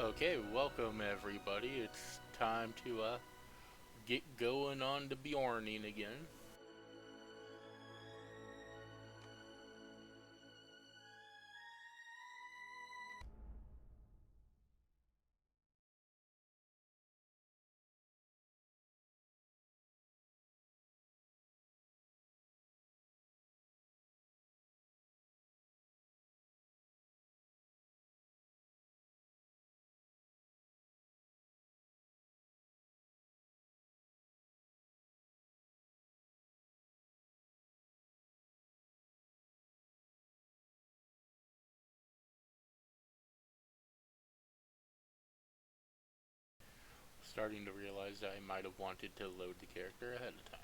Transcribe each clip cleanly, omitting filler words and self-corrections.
Okay, welcome everybody. It's time to get going on to Beorning again. Starting to realize I might have wanted to load the character ahead of time.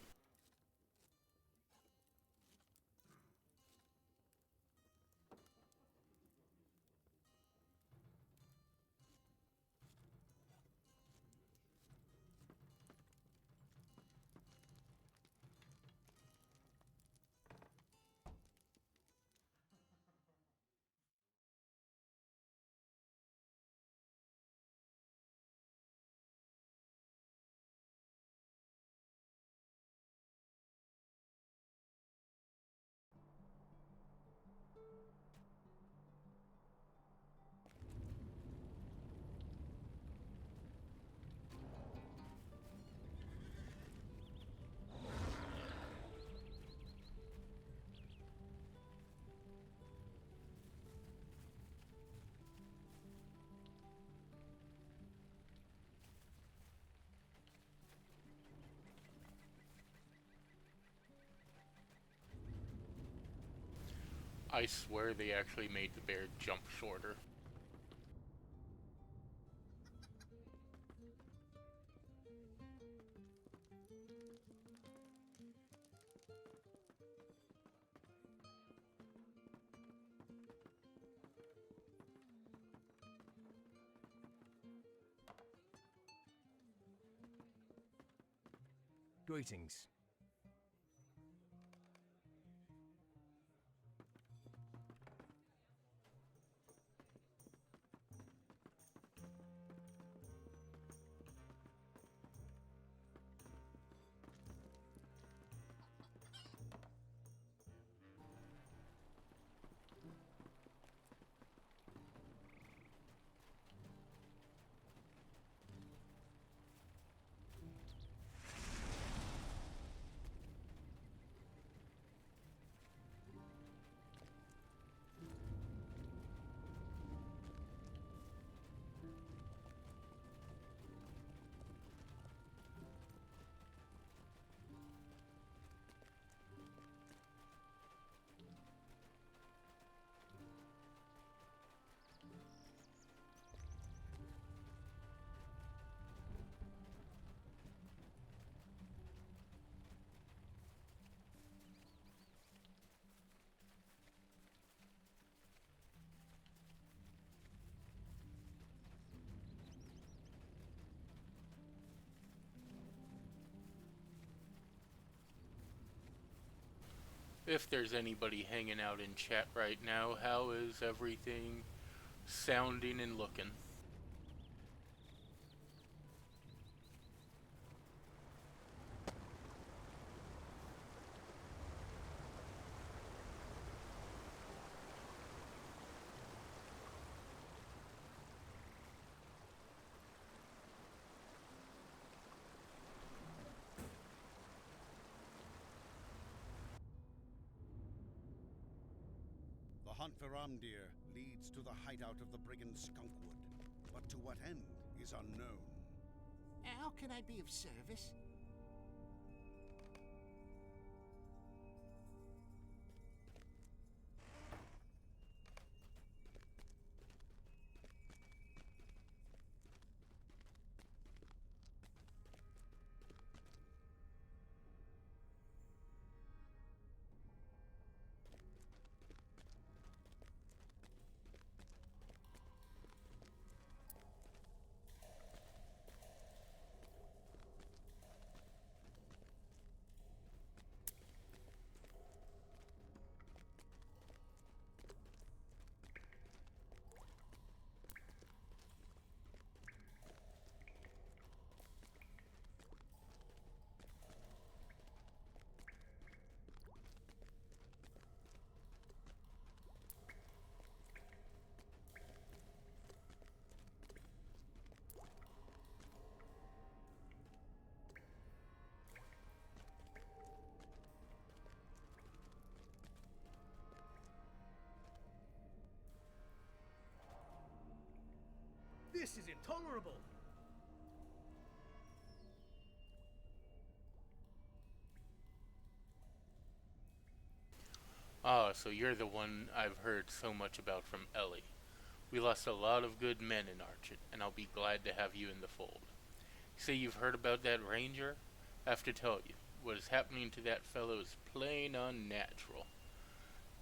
I swear they actually made the bear jump shorter. Greetings. If there's anybody hanging out in chat right now, how is everything sounding and looking? The hunt for Ramdir leads to the hideout of the brigand Skunkwood, but to what end is unknown. How can I be of service? tolerable. Ah, so you're the one I've heard so much about from Ellie. We lost a lot of good men in Archit, and I'll be glad to have you in the fold. Say you've heard about that ranger? I have to tell you, what is happening to that fellow is plain unnatural.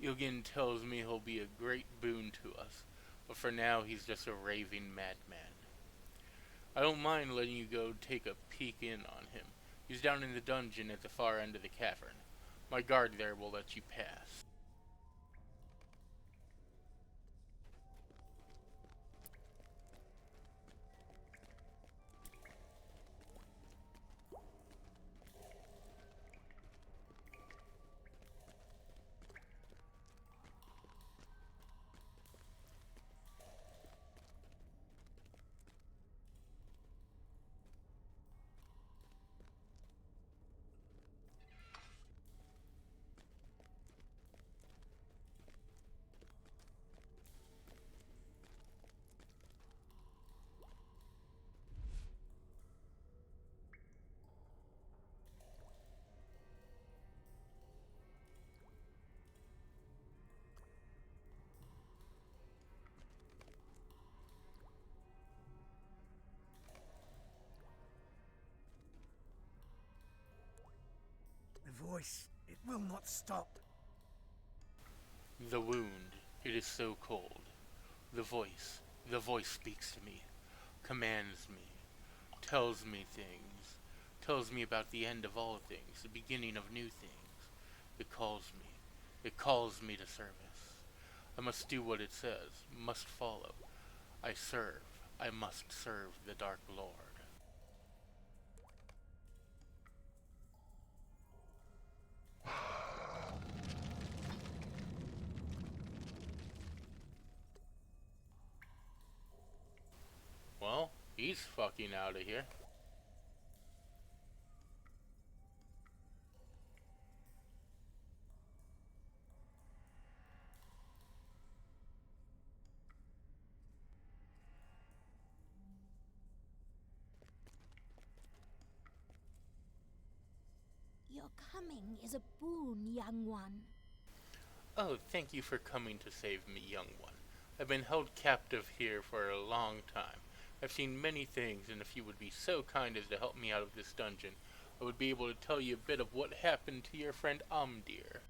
Ilgin tells me he'll be a great boon to us, but for now he's just a raving madman. I don't mind letting you go take a peek in on him. He's down in the dungeon at the far end of the cavern. My guard there will let you pass. The voice, it will not stop. The wound, it is so cold. The voice speaks to me, commands me, tells me things, tells me about the end of all things, the beginning of new things. It calls me to service. I must do what it says, must follow. I must serve the Dark Lord. Well, he's fucking out of here. Your coming is a boon, young one. Oh, thank you for coming to save me, young one. I've been held captive here for a long time. I've seen many things, and if you would be so kind as to help me out of this dungeon, I would be able to tell you a bit of what happened to your friend Amdir.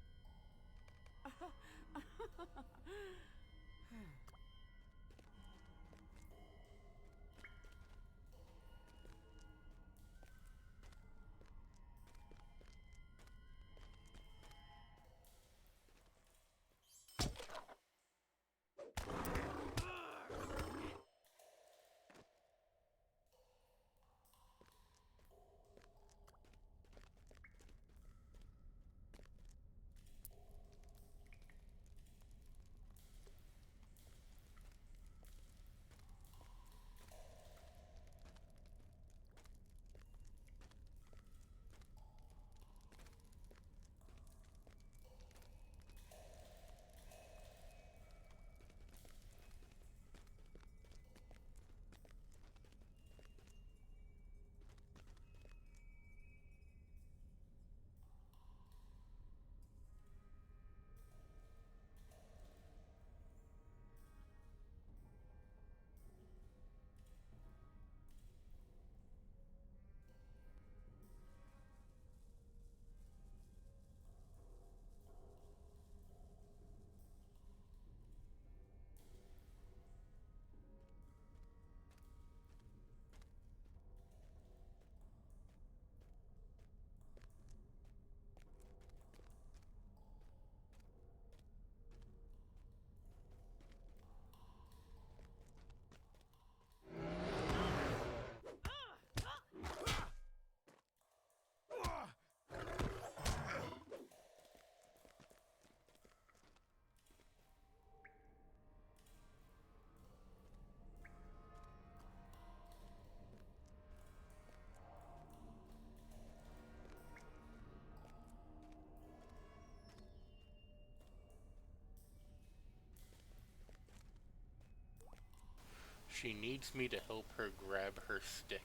She needs me to help her grab her stick.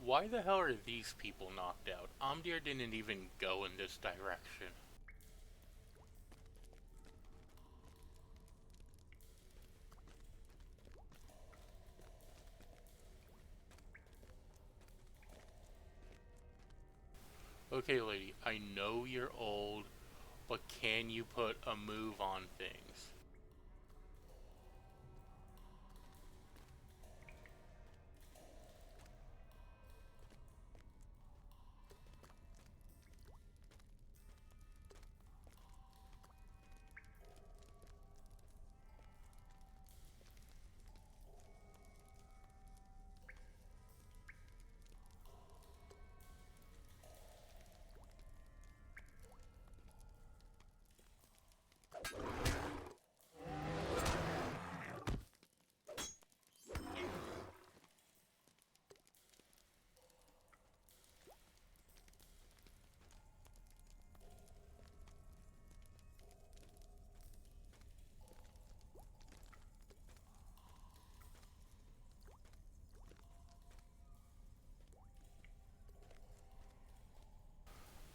Why the hell are these people knocked out? Amdir didn't even go in this direction. Okay, lady, I know you're old, but can you put a move on things?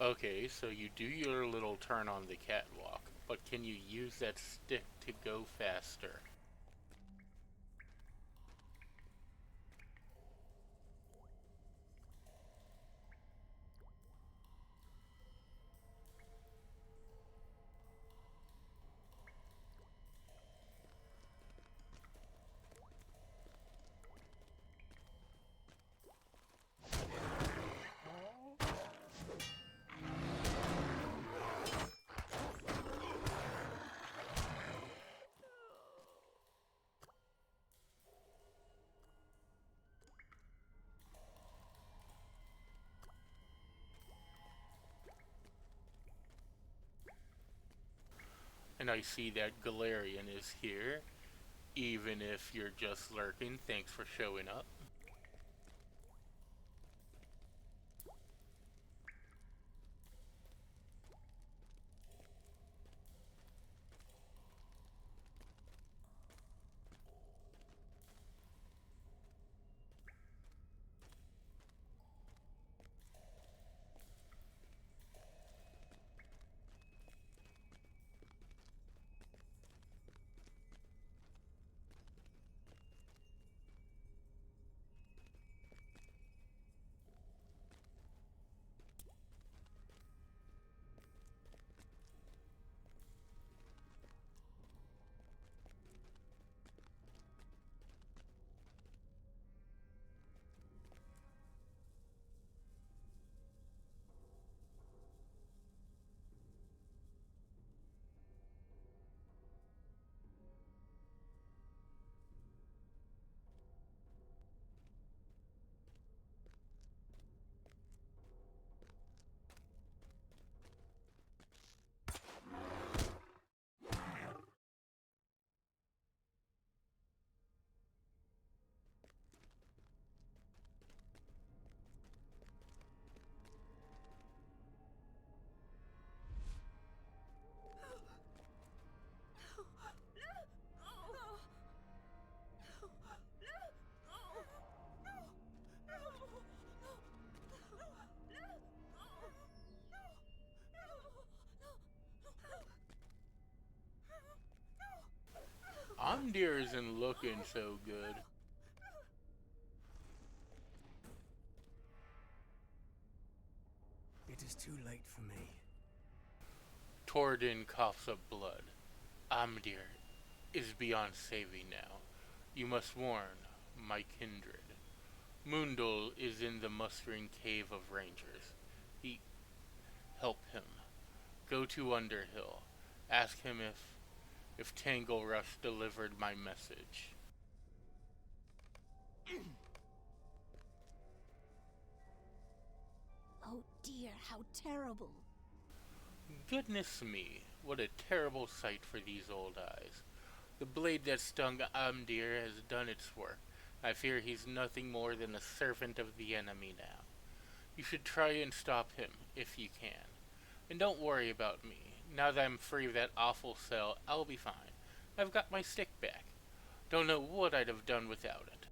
Okay, so you do your little turn on the catwalk, but can you use that stick to go faster? And I see that Galarian is here, even if you're just lurking. Thanks for showing up. Amdir isn't looking so good. It is too late for me. Tordin coughs up blood. Amdir is beyond saving now. You must warn my kindred. Mundul is in the mustering cave of rangers. He help him. Go to Underhill. Ask him if Tangle Rush delivered my message. Oh dear, how terrible. Goodness me, what a terrible sight for these old eyes. The blade that stung Amdir has done its work. I fear he's nothing more than a servant of the enemy now. You should try and stop him, if you can. And don't worry about me. Now that I'm free of that awful cell, I'll be fine. I've got my stick back. Don't know what I'd have done without it.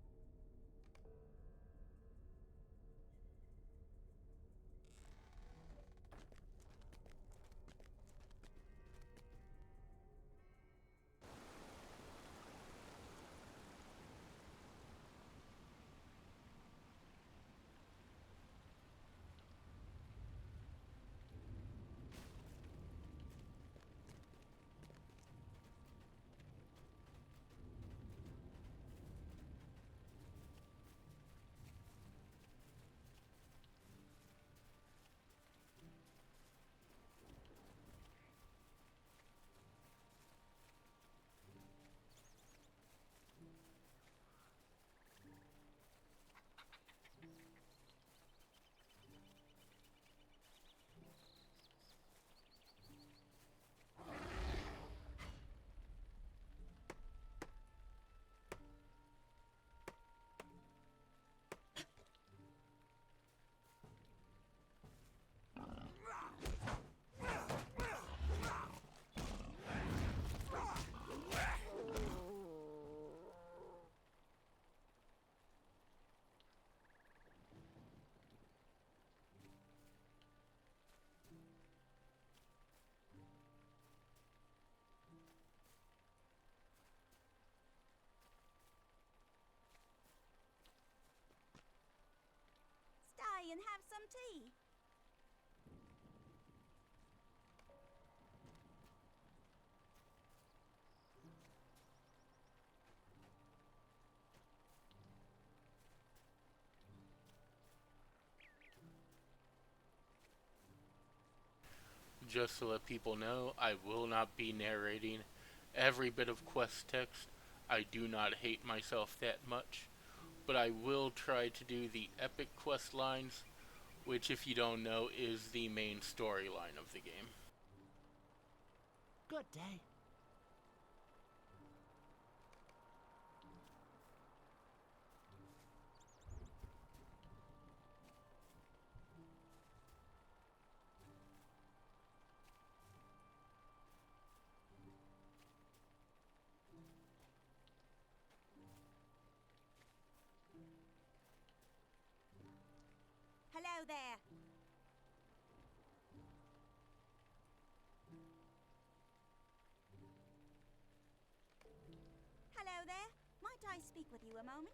Stay and have some tea. Just to let people know, I will not be narrating every bit of quest text. I do not hate myself that much. But I will try to do the epic quest lines, which, if you don't know, is the main storyline of the game. Good day. Hello there. Hello there. Might I speak with you a moment?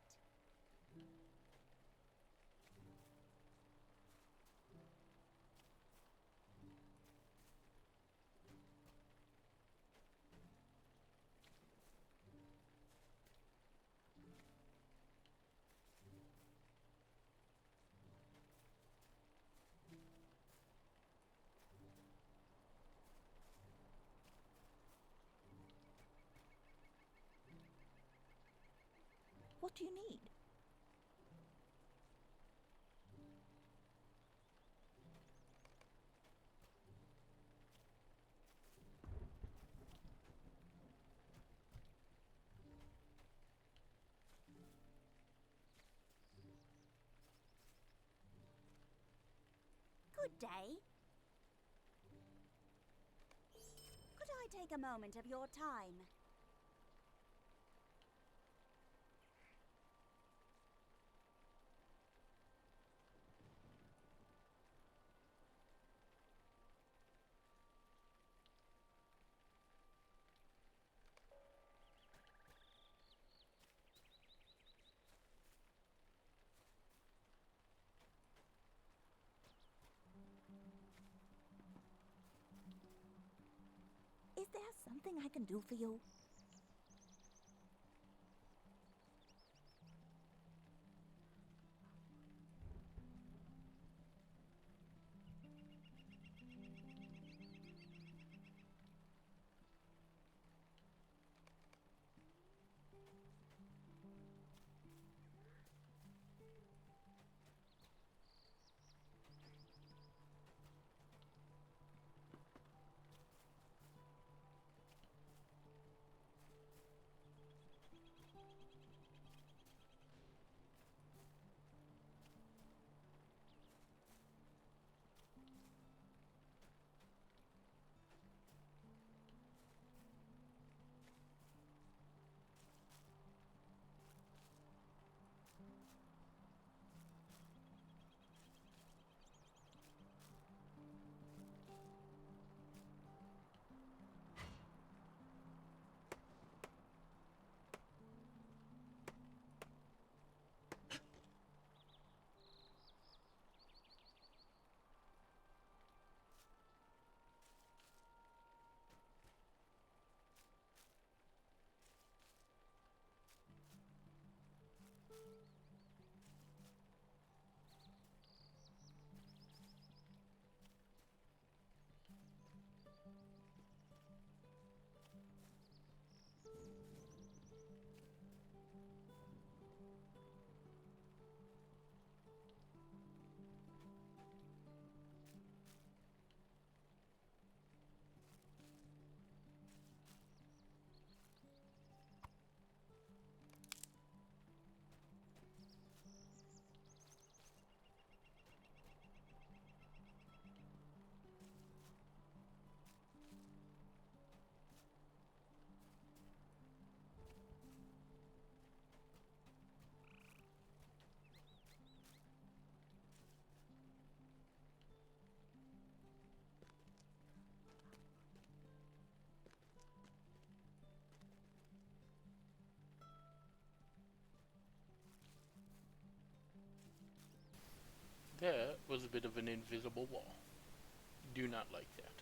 What do you need? Good day. Could I take a moment of your time? something I can do for you? There was a bit of an invisible wall. Do not like that.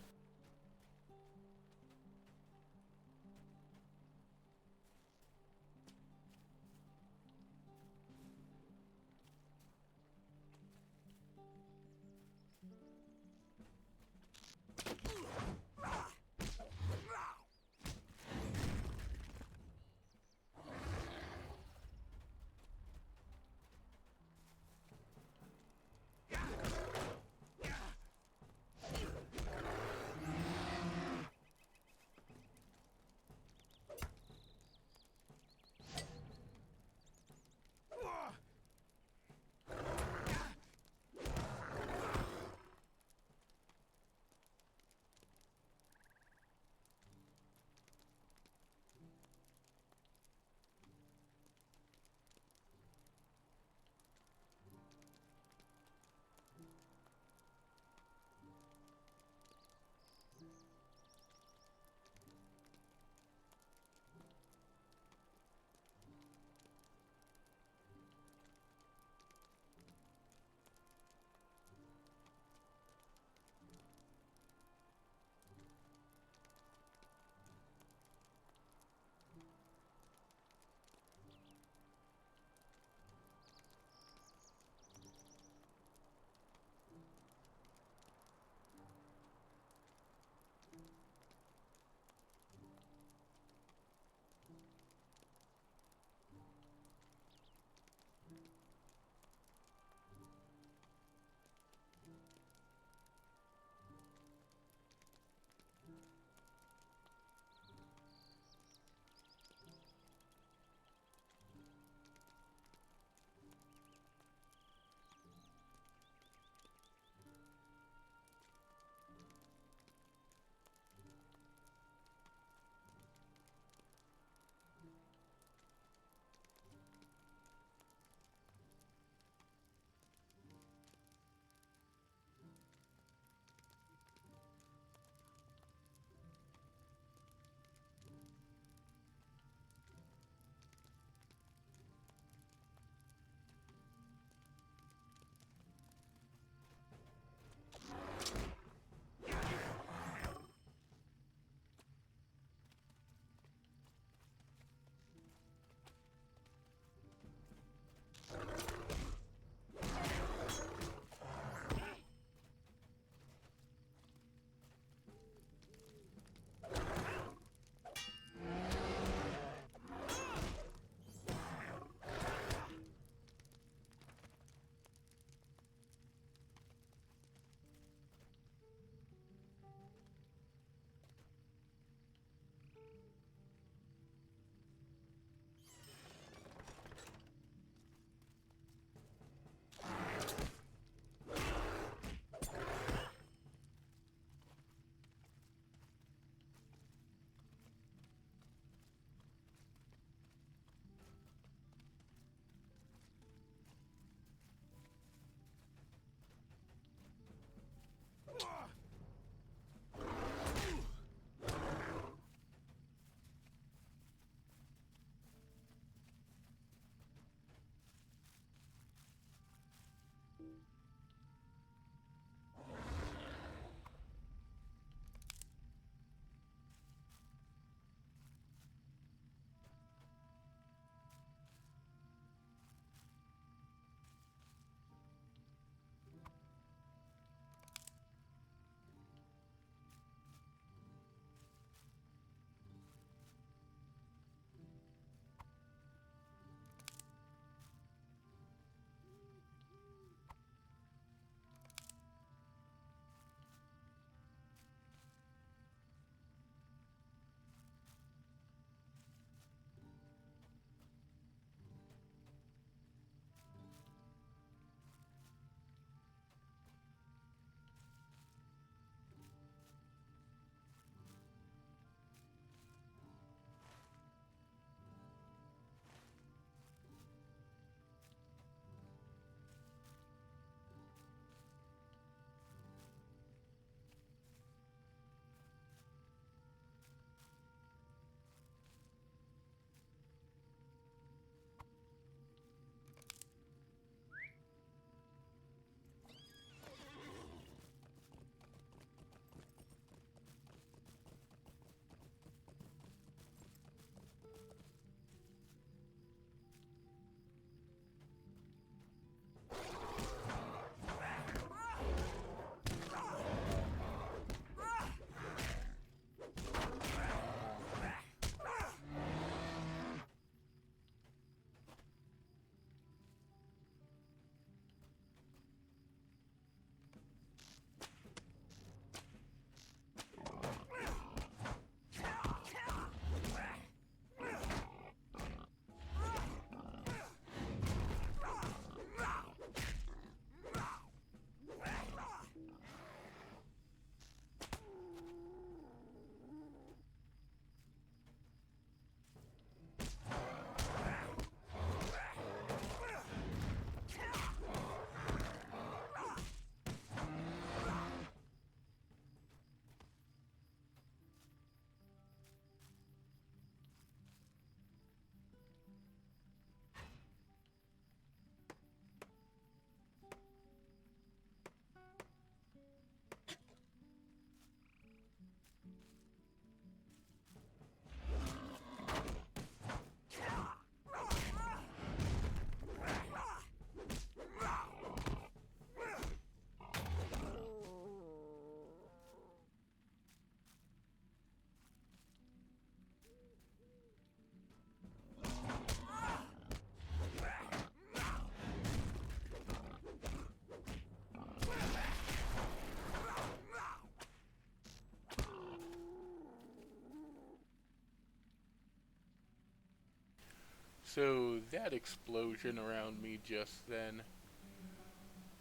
So that explosion around me just then,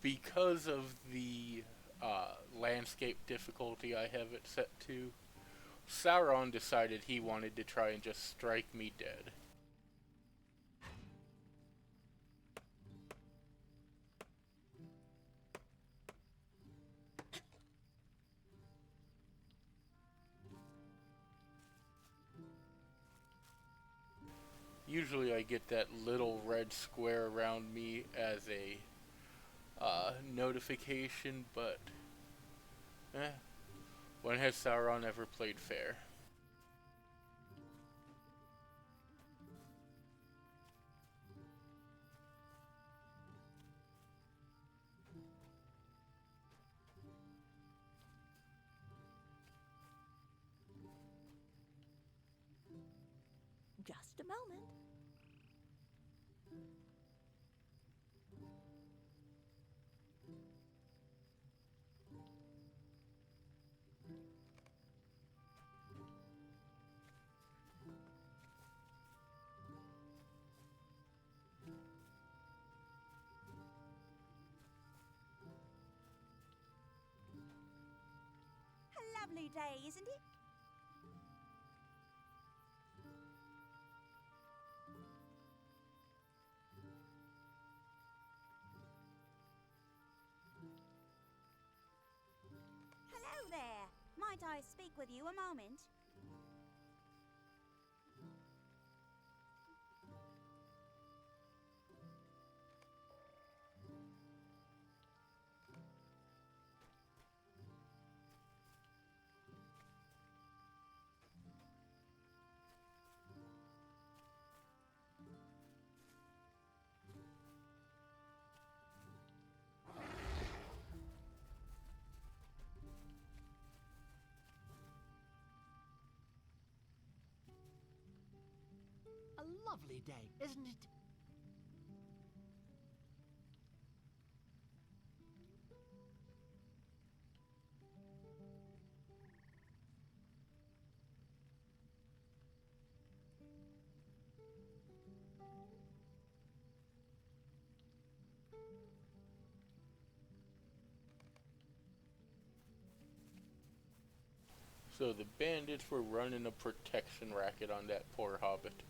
because of the landscape difficulty I have it set to, Sauron decided he wanted to try and just strike me dead. Usually I get that little red square around me as a notification, but when has Sauron ever played fair? Just a moment. A lovely day, isn't it? Hello there. Might I speak with you a moment? A lovely day, isn't it? So the bandits were running a protection racket on that poor hobbit.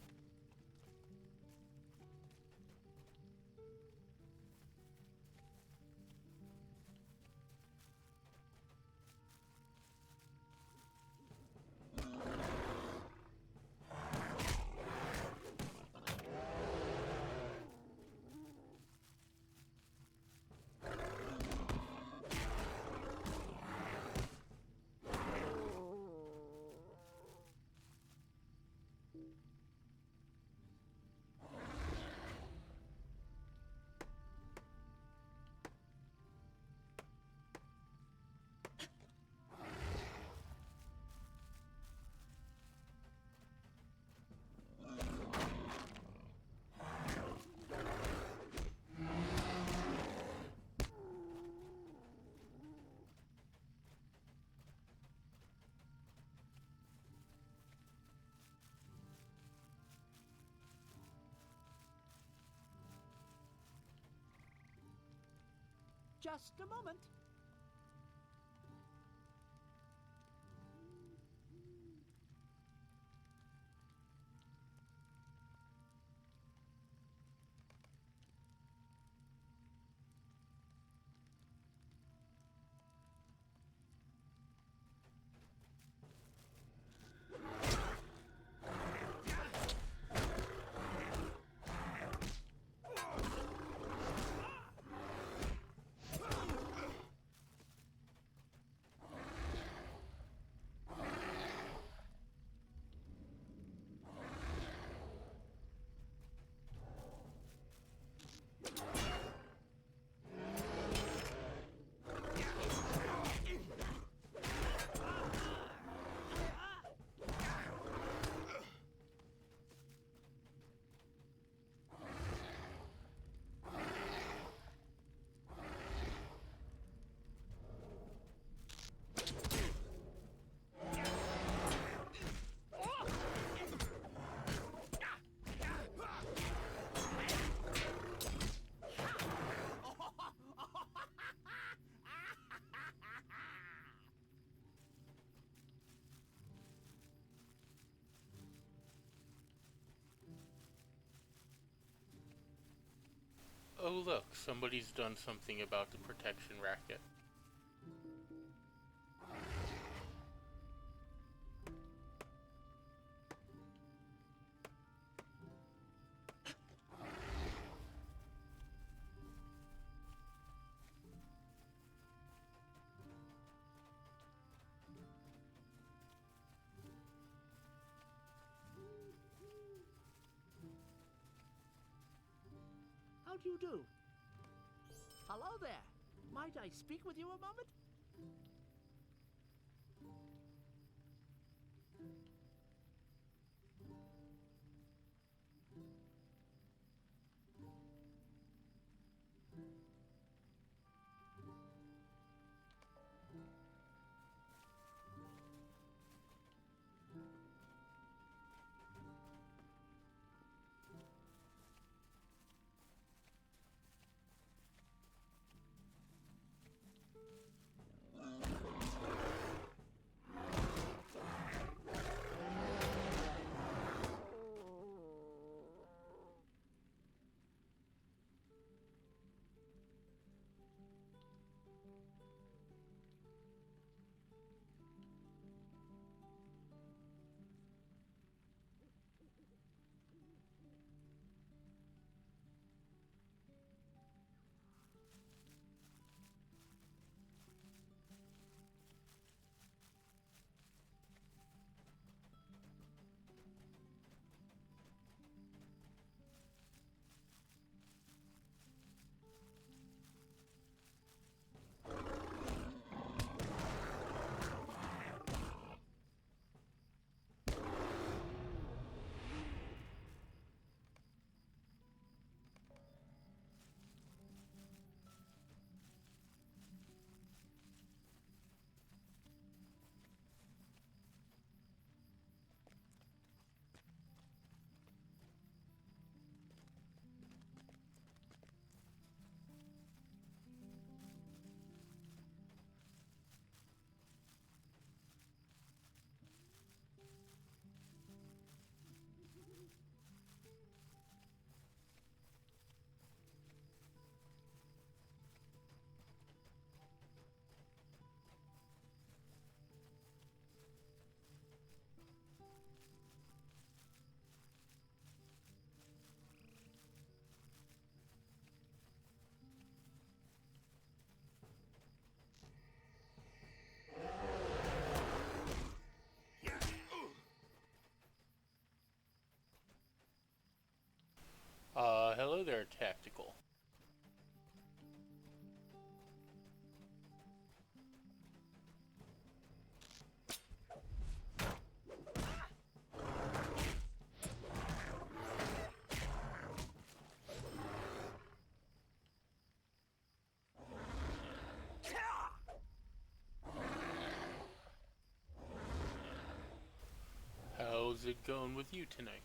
Just a moment. Oh look, somebody's done something about the protection racket. How do you do? Hello there. Might I speak with you a moment? Hello there, Tactical. How's it going with you tonight?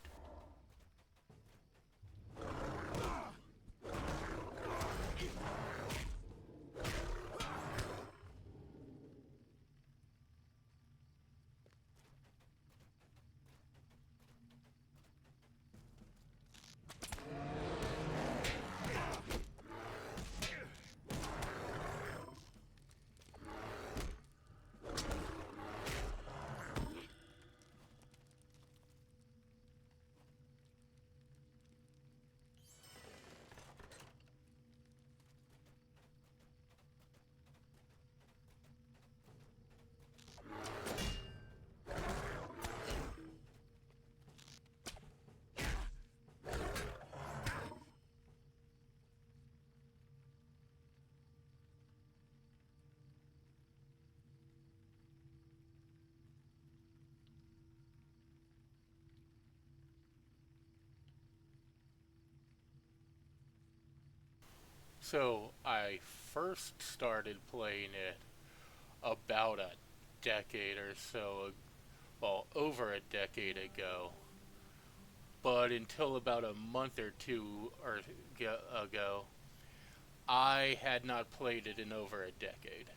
So, I first started playing it about a decade or so, well, over a decade ago. But until about a month or two ago, I had not played it in over a decade.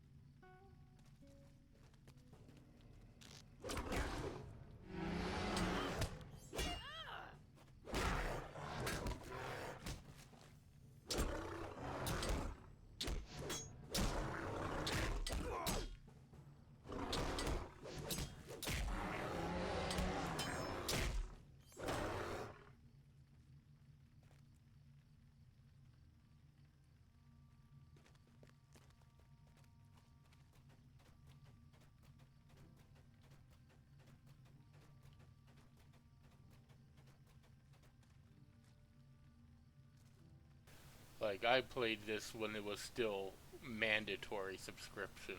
Like, I played this when it was still mandatory subscription.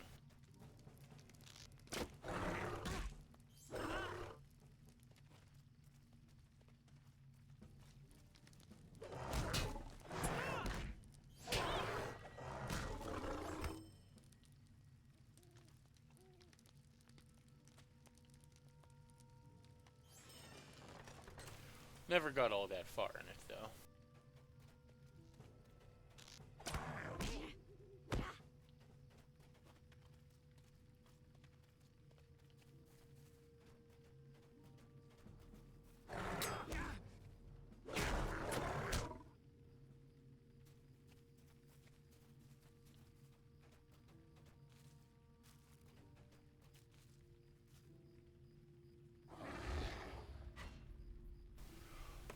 Never got all that far in it, though.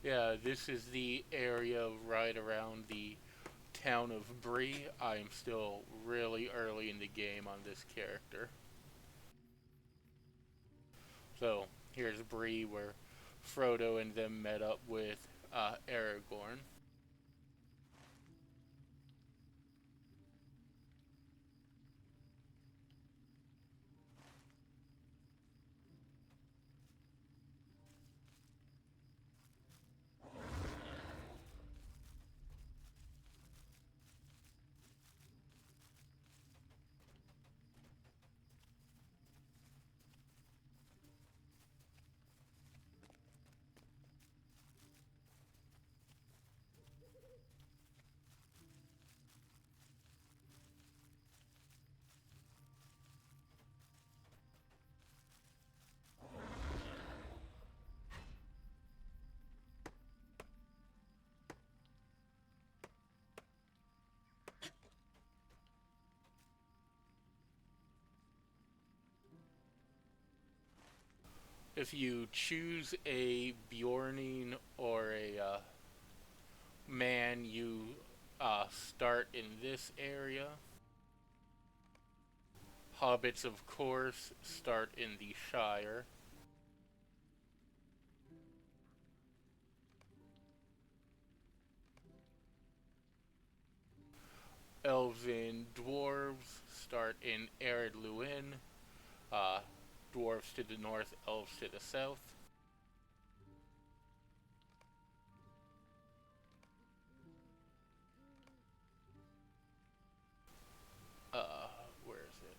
Yeah, this is the area right around the town of Bree. I'm still really early in the game on this character. So, here's Bree where Frodo and them met up with Aragorn. If you choose a Beorning or a man, you start in this area. Hobbits, of course, start in the Shire. Elves and dwarves start in Ered Luin. Uh, dwarves to the north, elves to the south. Where is it?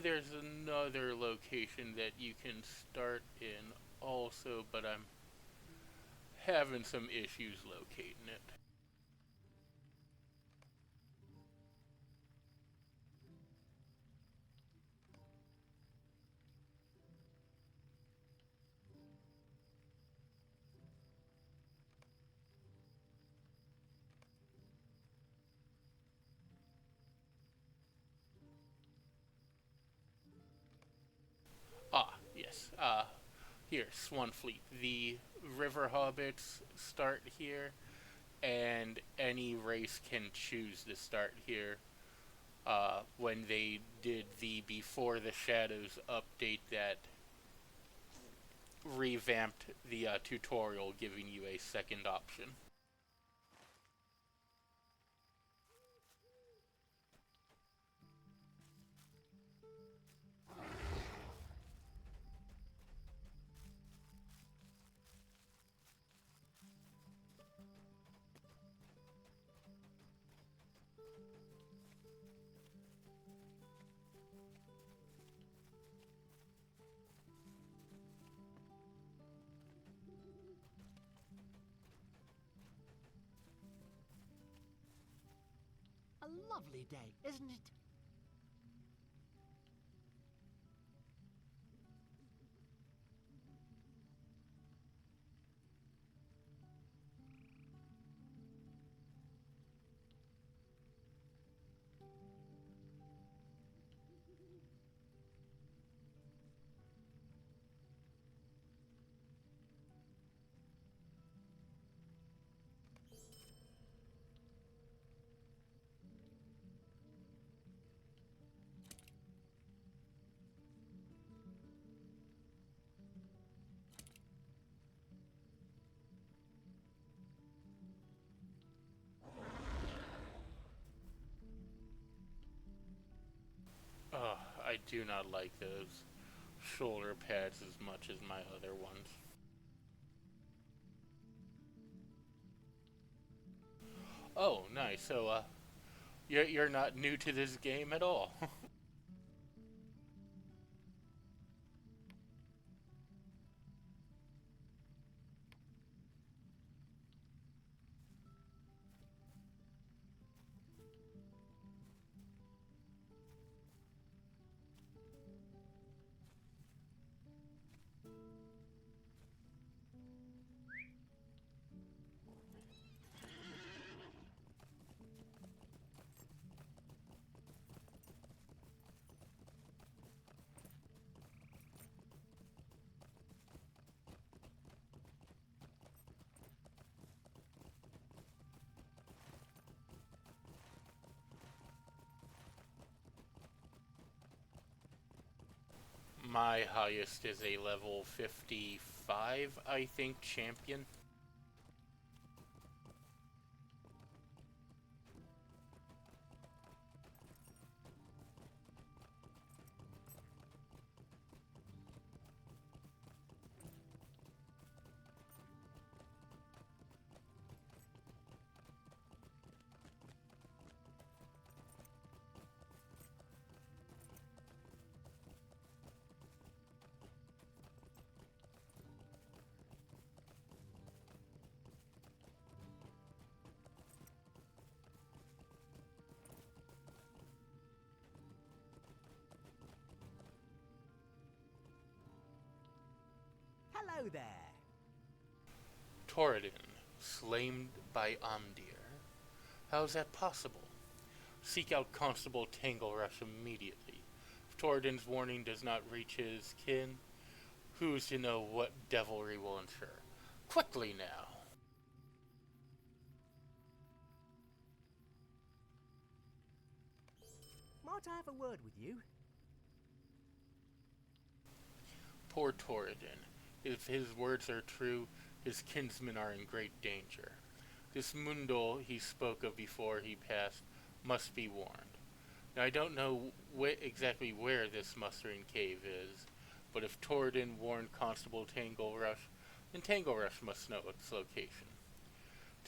There's another location that you can start in also, but I'm having some issues locating it. Ah, yes. Here, Swanfleet. The river hobbits start here, and any race can choose to start here. When they did the Before the Shadows update that revamped the tutorial, giving you a second option. A lovely day, isn't it? do not like those shoulder pads as much as my other ones. Oh, nice. So, you're not new to this game at all. My highest is a level 55, I think, champion. Hello there. Torridon, slain by Amdir. How is that possible? Seek out Constable Tanglerush immediately. If Torridon's warning does not reach his kin, who's to know what devilry will ensure? Quickly now! Might I have a word with you? Poor Torridon. If his words are true, his kinsmen are in great danger. This Mundul he spoke of before he passed must be warned. Now I don't know exactly where this mustering cave is, but if Torridon warned Constable Tanglerush, then Tanglerush must know its location.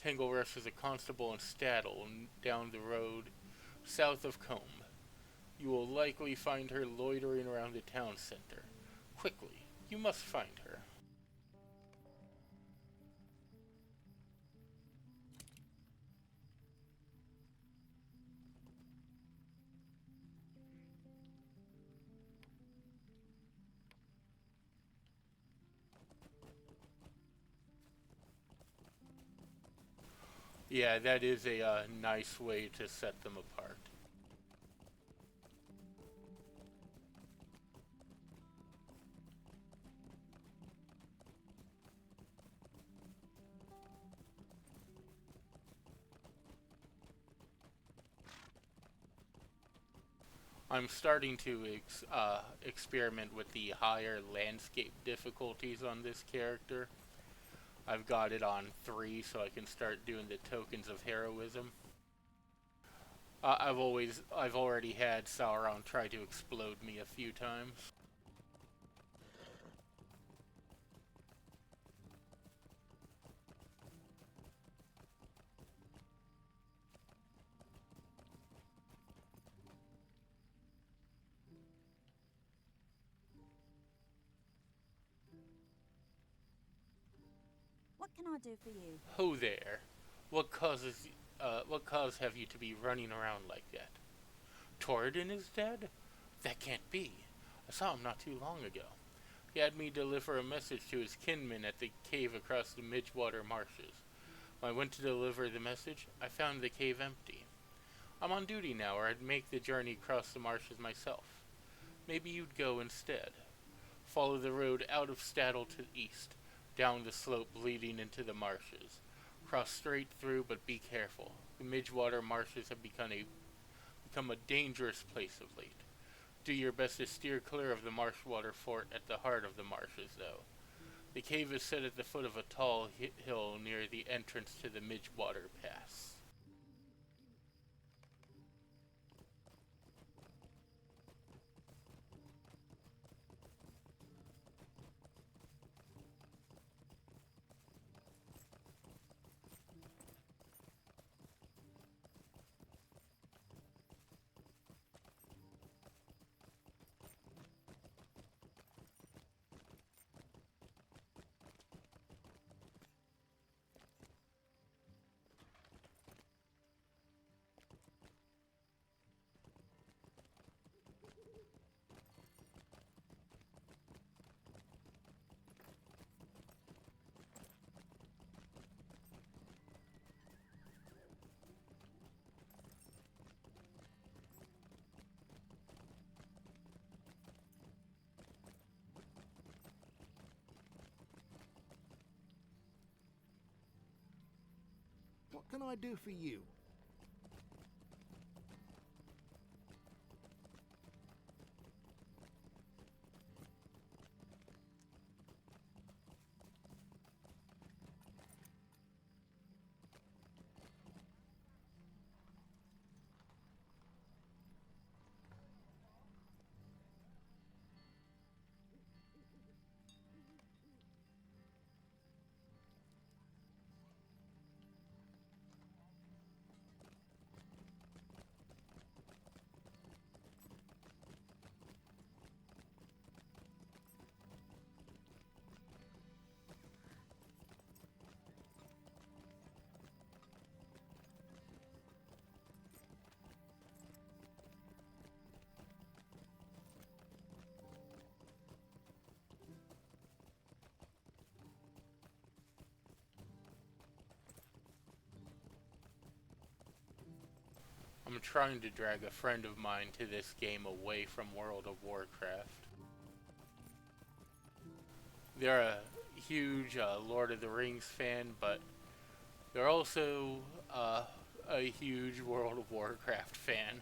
Tanglerush is a constable in Staddle, down the road south of Combe. You will likely find her loitering around the town center. Quickly, you must find her. Yeah, that is a nice way to set them apart. I'm starting to experiment with the higher landscape difficulties on this character. I've got it on 3 so I can start doing the tokens of heroism. I've already had Sauron try to explode me a few times. What can I do for you? Ho there! What cause have you to be running around like that? Torridon is dead? That can't be. I saw him not too long ago. He had me deliver a message to his kinmen at the cave across the Midgewater marshes. When I went to deliver the message, I found the cave empty. I'm on duty now, or I'd make the journey across the marshes myself. Maybe you'd go instead. Follow the road out of Staddle to the east, down the slope leading into the marshes. Cross straight through, but be careful. The Midgewater marshes have become a dangerous place of late. Do your best to steer clear of the Marshwater fort at the heart of the marshes, though. The cave is set at the foot of a tall hill near the entrance to the Midgewater Pass. What can I do for you? I'm trying to drag a friend of mine to this game away from World of Warcraft. They're a huge Lord of the Rings fan, but they're also a huge World of Warcraft fan.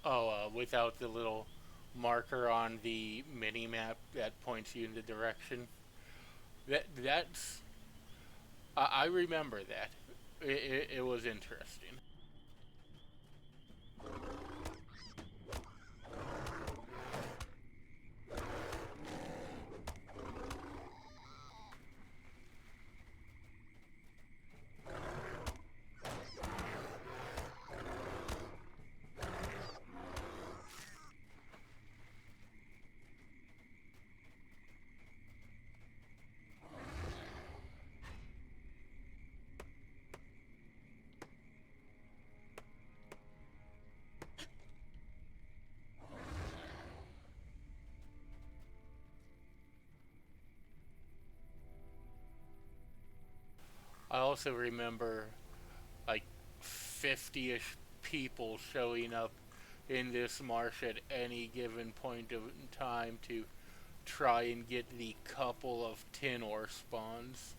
Oh, without the little marker on the mini map that points you in the direction. That's I remember that. It was interesting. I also remember like 50-ish people showing up in this marsh at any given point of time to try and get the couple of tin ore spawns.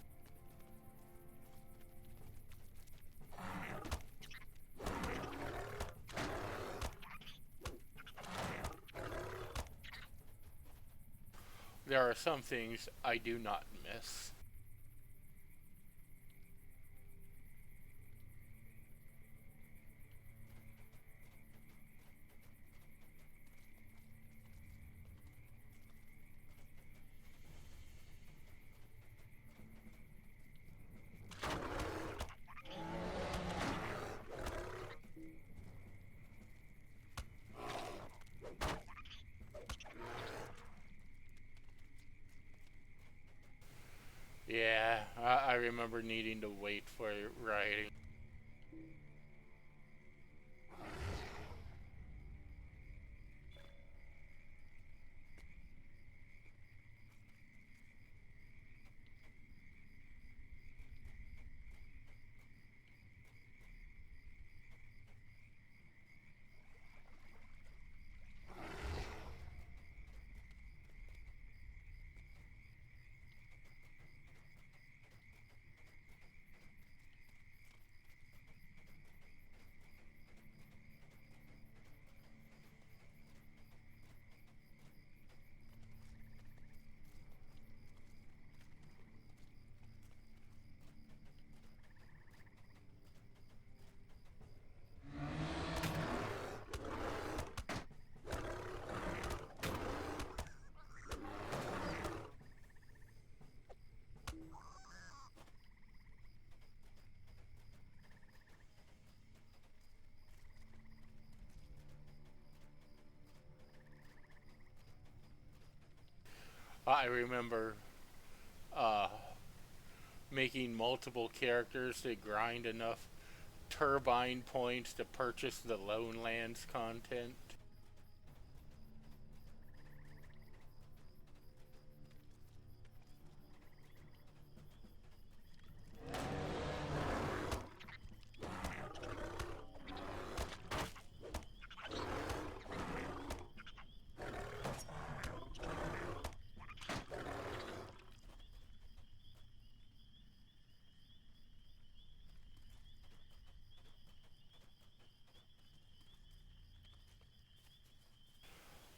There are some things I do not miss. Yeah, I remember needing to wait for it writing. I remember uh, making multiple characters to grind enough turbine points to purchase the Lone Lands content.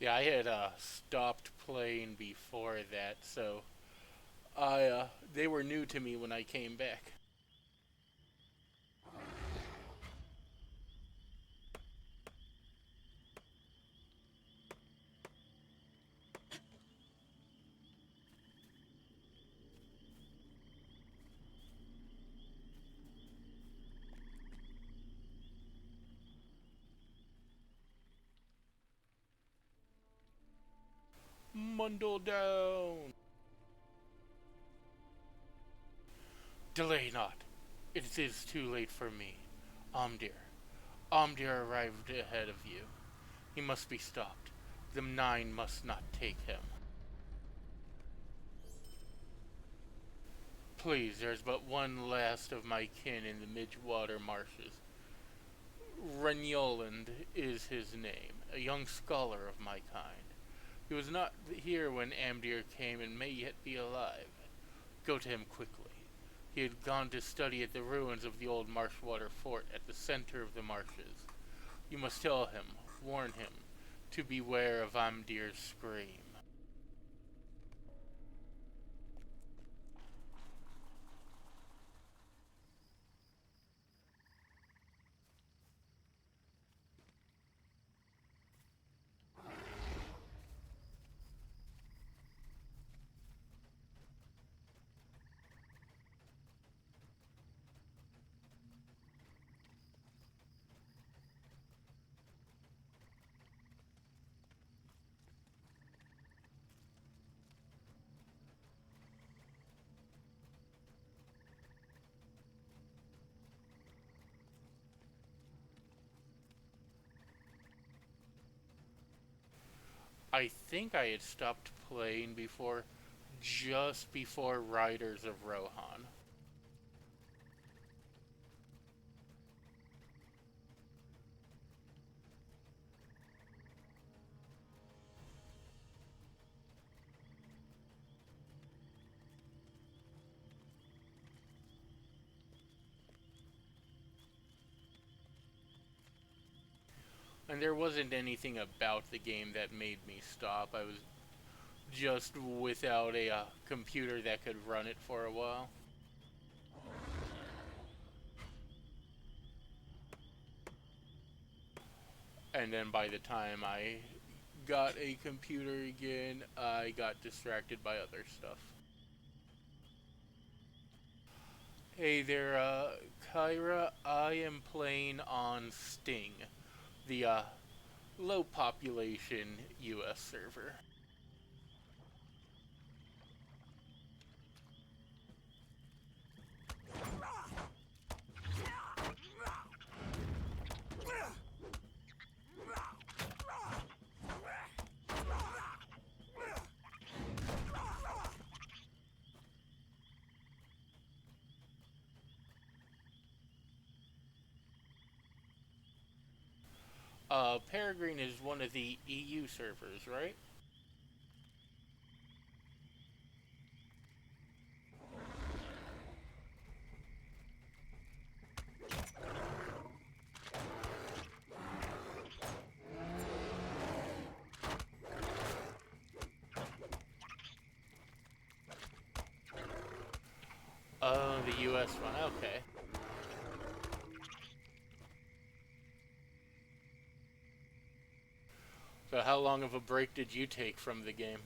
Yeah, I had stopped playing before that, so I they were new to me when I came back. Mundle down! Delay not. It is too late for me. Omdir. Omdir arrived ahead of you. He must be stopped. The Nine must not take him. Please, there's but one last of my kin in the Midgewater marshes. Renyoland is his name, a young scholar of my kind. He was not here when Amdir came and may yet be alive. Go to him quickly. He had gone to study at the ruins of the old Marshwater fort at the center of the marshes. You must tell him, warn him, to beware of Amdir's scream. I think I had stopped playing before, just before Riders of Rohan. And there wasn't anything about the game that made me stop. I was just without a computer that could run it for a while. And then by the time I got a computer again, I got distracted by other stuff. Hey there, Kyra. I am playing on Sting, the low population US server. Peregrine is one of the EU servers, right? Oh, the US one, okay. So how long of a break did you take from the game?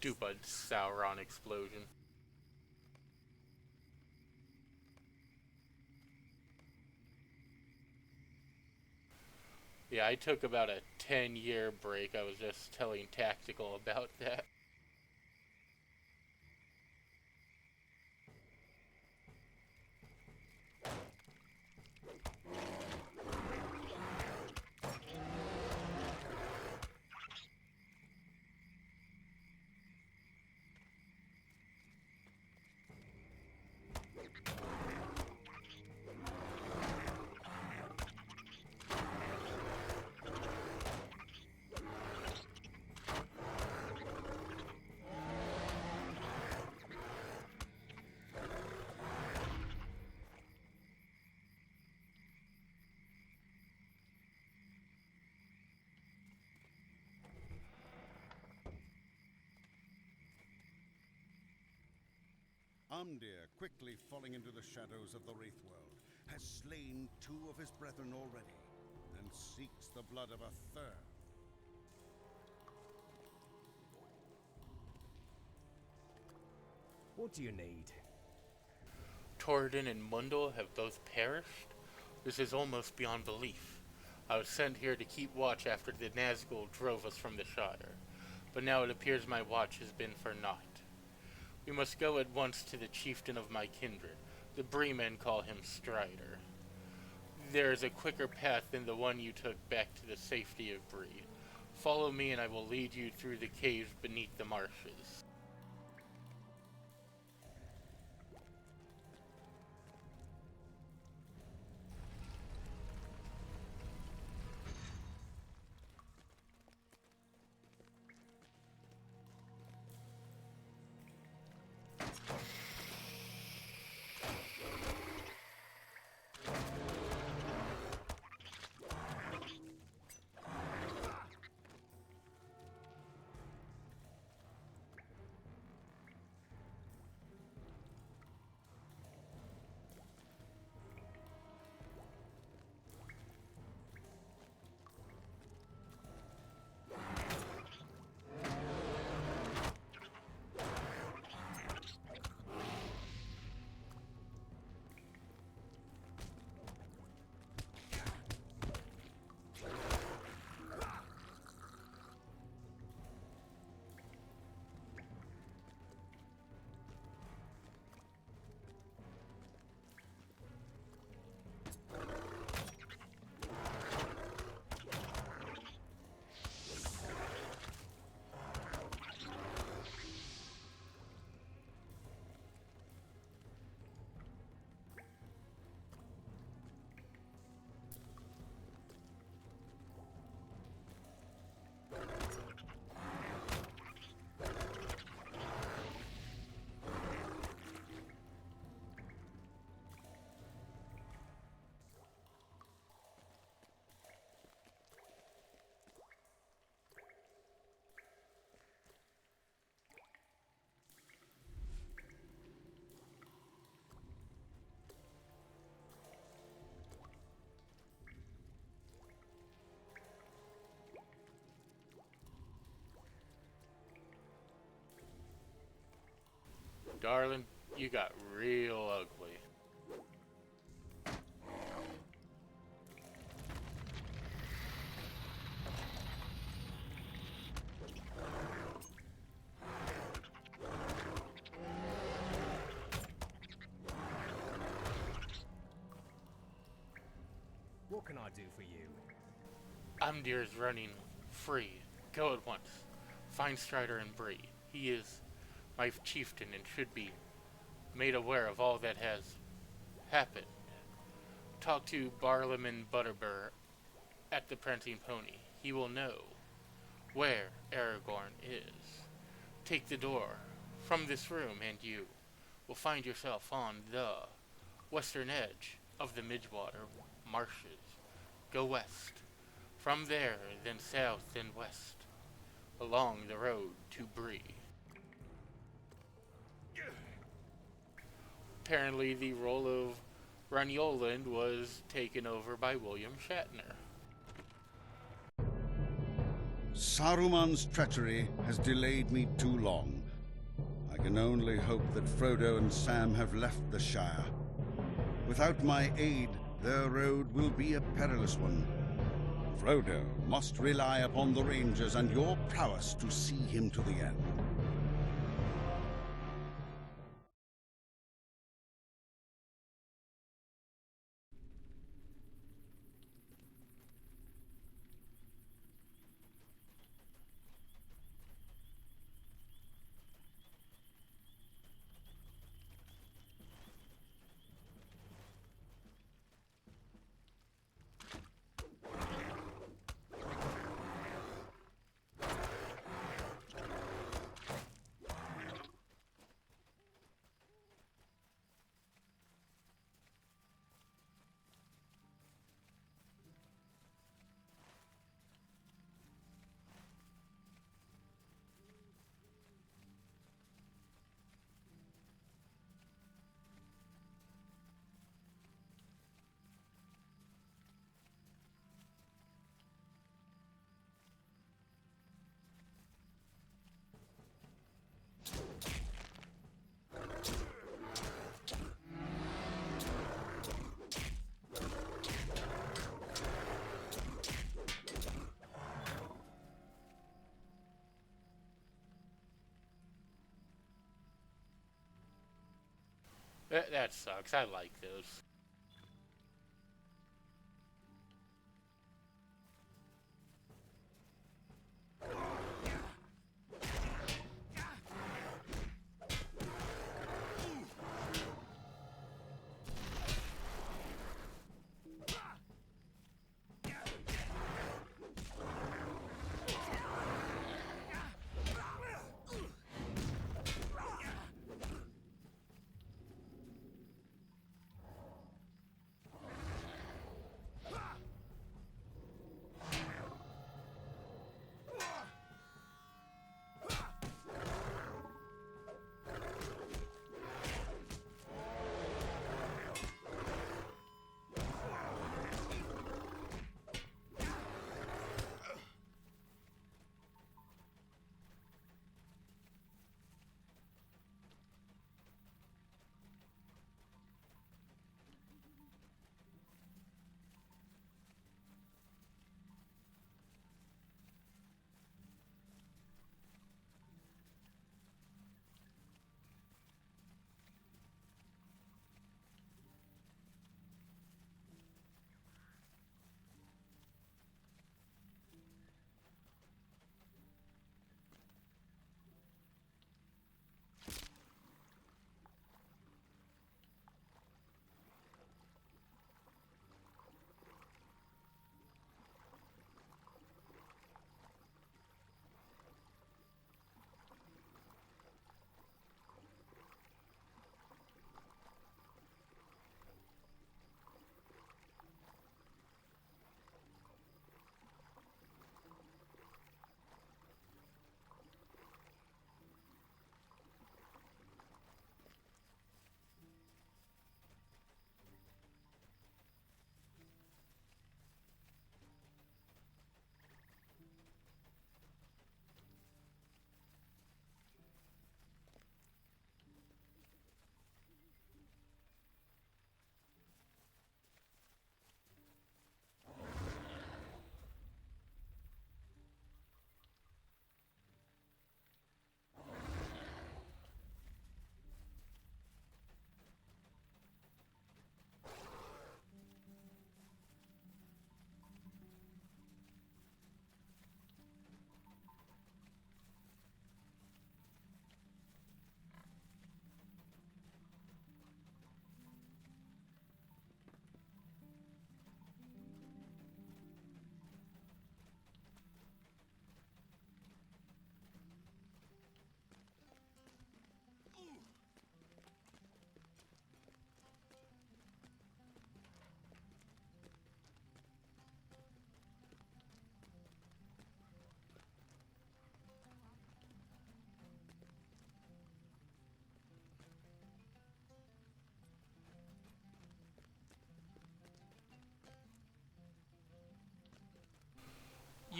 Stupid Sauron explosion. Yeah, I took about a 10-year break. I was just telling Tactical about that. Amdir, quickly falling into the shadows of the Wraith World, has slain 2 of his brethren already, and seeks the blood of a third. What do you need? Torridon and Mundel have both perished? This is almost beyond belief. I was sent here to keep watch after the Nazgul drove us from the Shire, but now it appears my watch has been for naught. We must go at once to the chieftain of my kindred. The Bree men call him Strider. There is a quicker path than the one you took back to the safety of Bree. Follow me and I will lead you through the caves beneath the marshes. Darling, you got real ugly. What can I do for you? Amdir's running free. Go at once. Find Strider and Bree. He is my chieftain and should be made aware of all that has happened. Talk to Barlam and Butterbur at the Prancing Pony. He will know where Aragorn is. Take the door from this room and you will find yourself on the western edge of the Midgewater marshes. Go west. From there, then south, then west, along the road to Bree. Apparently, the role of Ranyoland was taken over by William Shatner. Saruman's treachery has delayed me too long. I can only hope that Frodo and Sam have left the Shire. Without my aid, their road will be a perilous one. Frodo must rely upon the Rangers and your prowess to see him to the end. That sucks. I like those.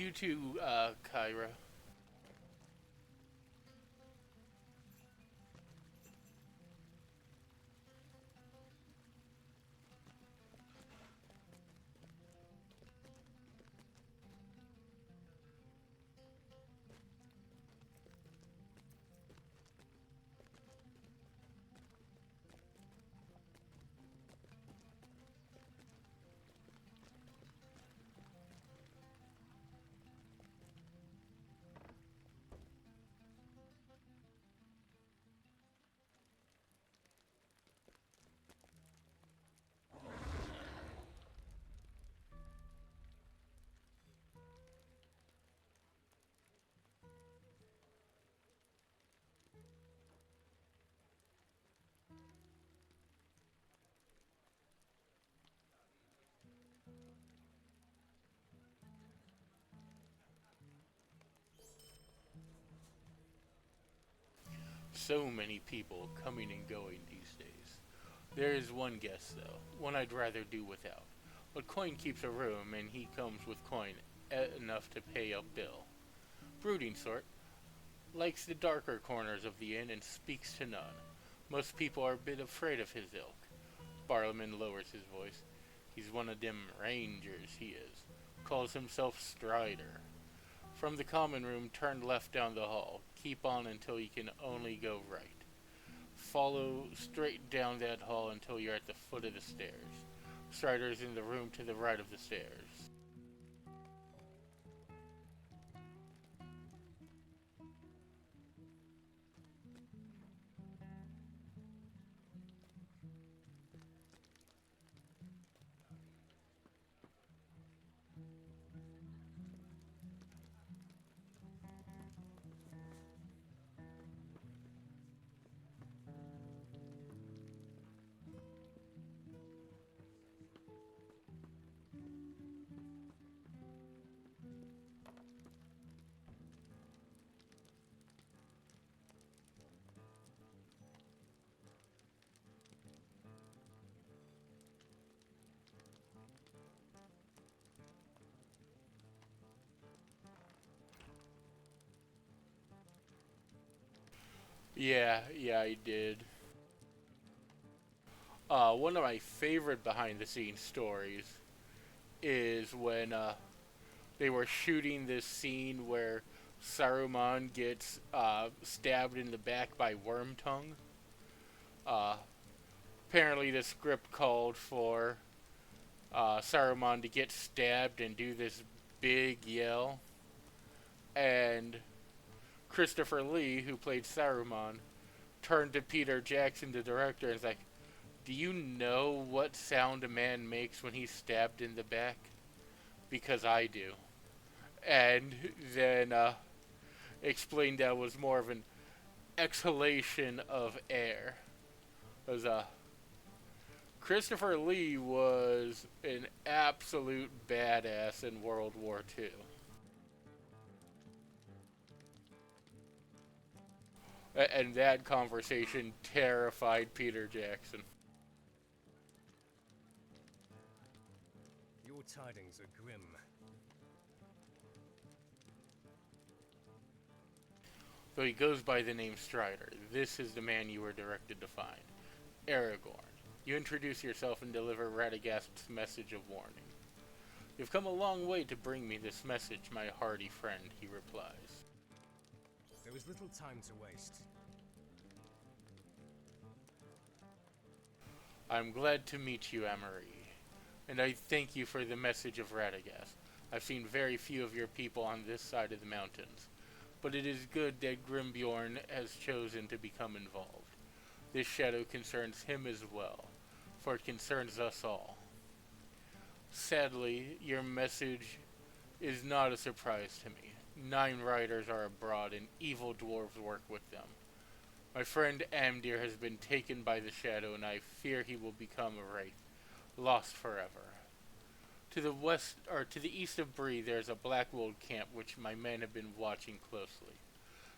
You too, Kyra. So many people coming and going these days. There is one guest, though, one I'd rather do without. But Coin keeps a room, and he comes with coin enough to pay a bill. Brooding sort, likes the darker corners of the inn and speaks to none. Most people are a bit afraid of his ilk. Barliman lowers his voice. He's one of them rangers, he is. Calls himself Strider. From the common room, turn left down the hall. Keep on until you can only go right. Follow straight down that hall until you're at the foot of the stairs. Strider's in the room to the right of the stairs. Yeah, I did. One of my favorite behind the scenes stories is when they were shooting this scene where Saruman gets stabbed in the back by Wormtongue. Uh, Apparently, the script called for Saruman to get stabbed and do this big yell. And Christopher Lee, who played Saruman, turned to Peter Jackson, the director, and was like, "Do you know what sound a man makes when he's stabbed in the back? Because I do." And then explained that was more of an exhalation of air. It was Christopher Lee was an absolute badass in World War II. And that conversation terrified Peter Jackson. Your tidings are grim. Though he goes by the name Strider, this is the man you were directed to find. Aragorn. You introduce yourself and deliver Radagast's message of warning. "You've come a long way to bring me this message, my hardy friend," he replies. There is little time to waste. "I'm glad to meet you, Amory, and I thank you for the message of Radagast. I've seen very few of your people on this side of the mountains, but it is good that Grimbeorn has chosen to become involved. This shadow concerns him as well, for it concerns us all. Sadly, your message is not a surprise to me. 9 riders are abroad, and evil dwarves work with them. My friend Amdir has been taken by the shadow, and I fear he will become a wraith, lost forever. To the west, or to the east of Bree, there is a Blackwold camp which my men have been watching closely.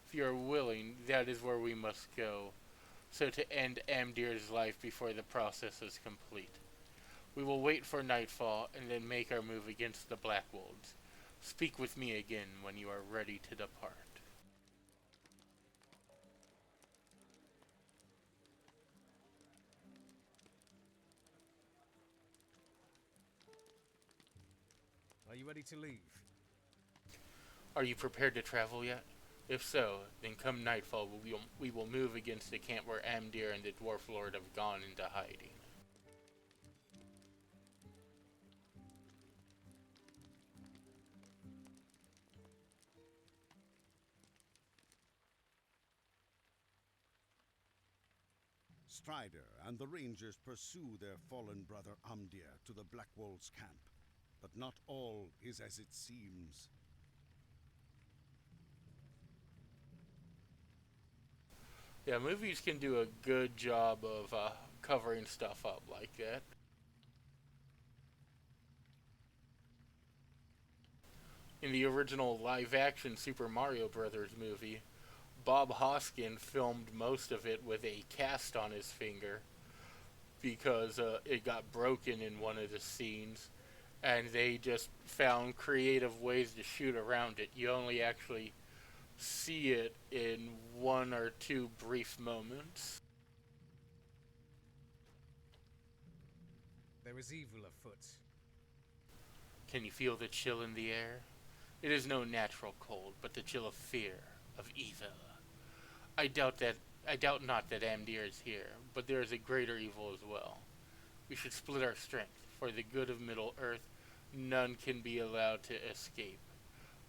If you are willing, that is where we must go, so to end Amdir's life before the process is complete. We will wait for nightfall and then make our move against the Blackwolds. Speak with me again when you are ready to depart. Are you ready to leave? Are you prepared to travel yet? If so, then come nightfall we will move against the camp where Amdir and the Dwarf Lord have gone into hiding. Strider and the Rangers pursue their fallen brother Amdir to the Blackwolves' camp. But not all is as it seems. Yeah, movies can do a good job of covering stuff up like that. In the original live-action Super Mario Brothers movie, Bob Hoskin filmed most of it with a cast on his finger because it got broken in one of the scenes, and they just found creative ways to shoot around it. You only actually see it in one or two brief moments. There is evil afoot. Can you feel the chill in the air? It is no natural cold, but the chill of fear, of evil. I doubt not that Amdir is here, but there is a greater evil as well. We should split our strength. For the good of Middle Earth, none can be allowed to escape.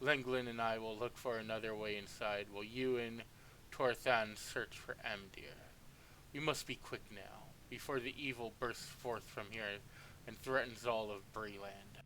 Lenglin and I will look for another way inside, while you and Torthan search for Amdir. We must be quick now, before the evil bursts forth from here and threatens all of Breland.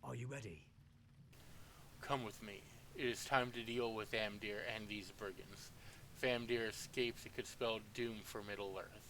Are you ready? Come with me. It is time to deal with Amdir and these brigands. If Amdir escapes, it could spell doom for Middle Earth.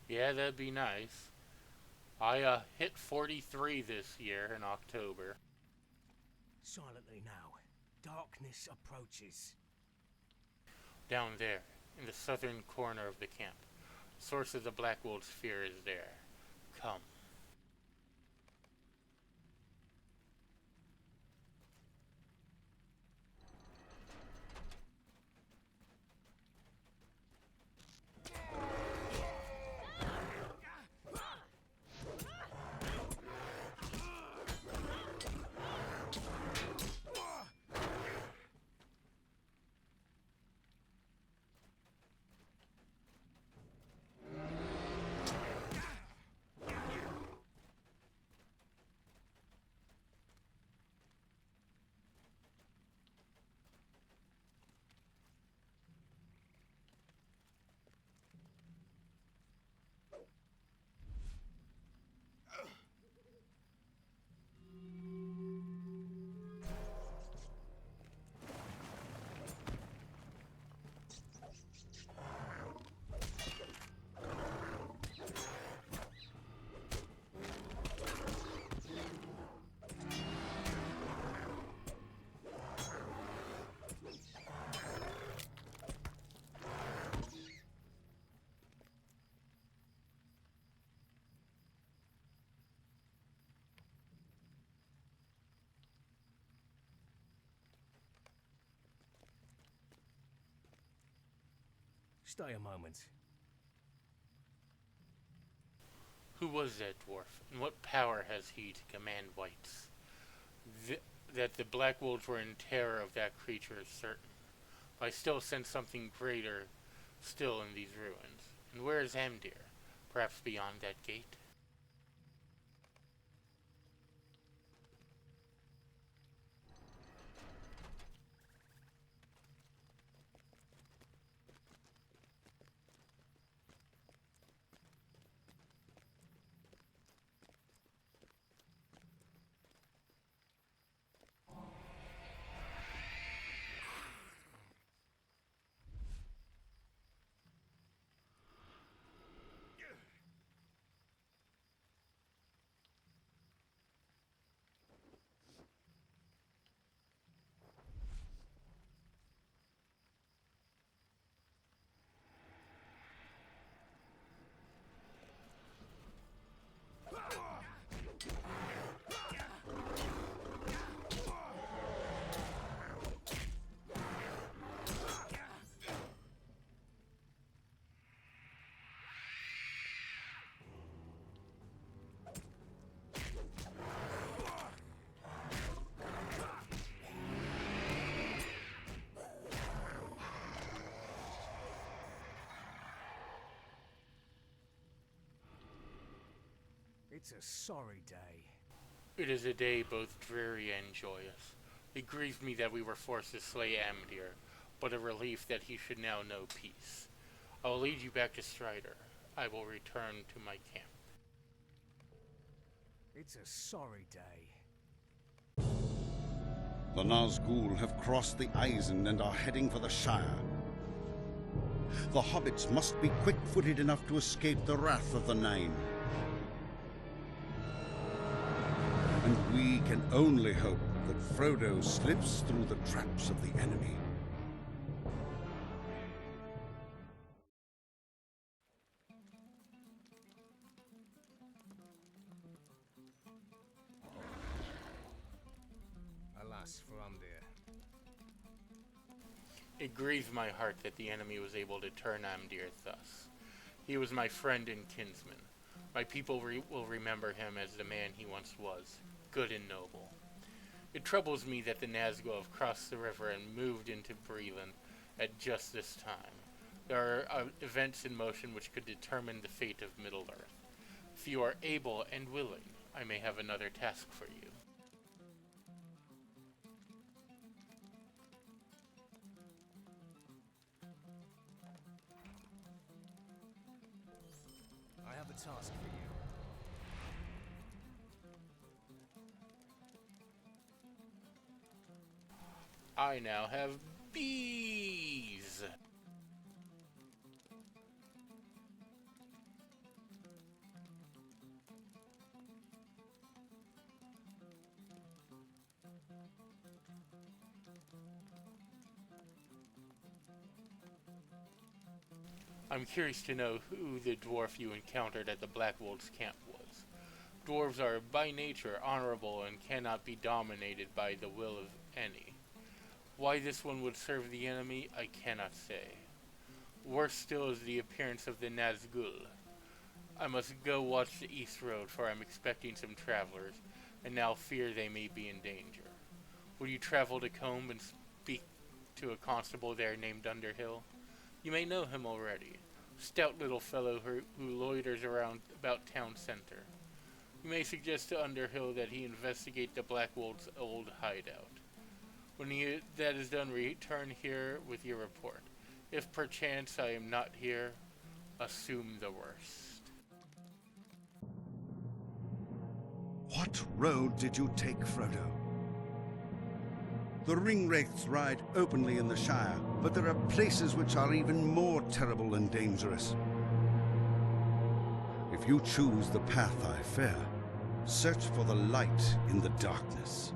Yeah, that'd be nice. I hit 43 this year in October. Silently now. Darkness approaches. Down there, in the southern corner of the camp. The source of the Black Wolf's fear is there. Come. Stay a moment. Who was that dwarf, and what power has he to command whites? That the Black Wolves were in terror of that creature is certain. But I still sense something greater still in these ruins. And where is Amdir? Perhaps beyond that gate? It's a sorry day. It is a day both dreary and joyous. It grieves me that we were forced to slay Amdir, but a relief that he should now know peace. I will lead you back to Strider. I will return to my camp. It's a sorry day. The Nazgul have crossed the Eisen and are heading for the Shire. The hobbits must be quick-footed enough to escape the wrath of the Nine. And we can only hope that Frodo slips through the traps of the enemy. Alas for Amdir. It grieves my heart that the enemy was able to turn Amdir thus. He was my friend and kinsman. My people will remember him as the man he once was, good and noble. It troubles me that the Nazgul have crossed the river and moved into Breland at just this time. There are events in motion which could determine the fate of Middle-earth. If you are able and willing, I may have another task for you. I have a task for you. I now have bees! I'm curious to know who the dwarf you encountered at the Black Wolves' camp was. Dwarves are by nature honorable and cannot be dominated by the will of any. Why this one would serve the enemy, I cannot say. Worse still is the appearance of the Nazgul. I must go watch the east road, for I'm expecting some travelers, and now fear they may be in danger. Will you travel to Combe and speak to a constable there named Underhill? You may know him already. Stout little fellow who loiters around about town center. You may suggest to Underhill that he investigate the Black Wolves' old hideout. When that is done, return here with your report. If perchance I am not here, assume the worst. What road did you take, Frodo? The ringwraiths ride openly in the Shire, but there are places which are even more terrible and dangerous. If you choose the path I fear, search for the light in the darkness.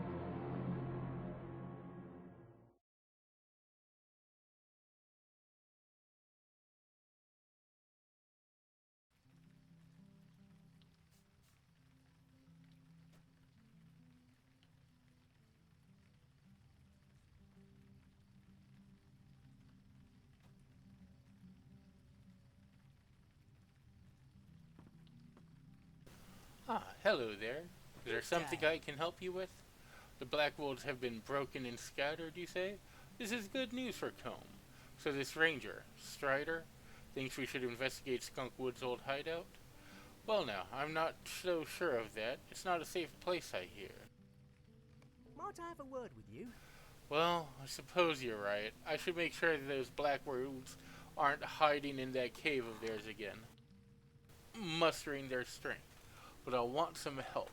Ah, hello there. Is there Good something day. I can help you with? The Black Wolves have been broken and scattered, you say? This is good news for Combe. So this ranger, Strider, thinks we should investigate Skunkwood's old hideout? Well now, I'm not so sure of that. It's not a safe place, I hear. Might I have a word with you? Well, I suppose you're right. I should make sure that those Black Wolves aren't hiding in that cave of theirs again, mustering their strength. But I'll want some help.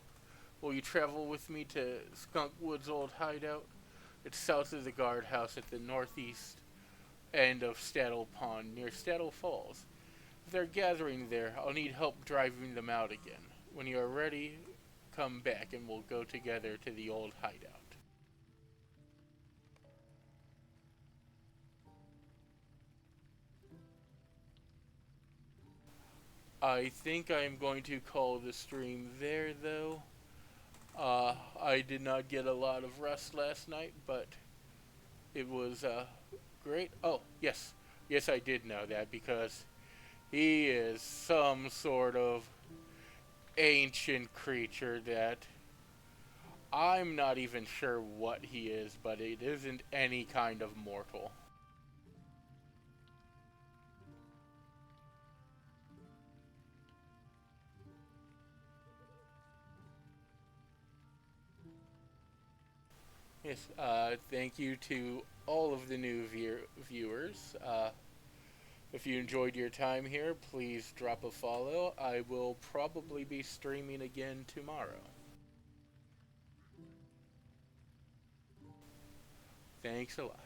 Will you travel with me to Skunkwood's old hideout? It's south of the guardhouse at the northeast end of Staddle Pond near Staddle Falls. If they're gathering there, I'll need help driving them out again. When you are ready, come back and we'll go together to the old hideout. I think I'm going to call the stream there, though. I did not get a lot of rest last night, but it was great. Oh, yes. Yes, I did know that because he is some sort of ancient creature that I'm not even sure what he is, but it isn't any kind of mortal. Yes, thank you to all of the new viewers. If you enjoyed your time here, please drop a follow. I will probably be streaming again tomorrow. Thanks a lot.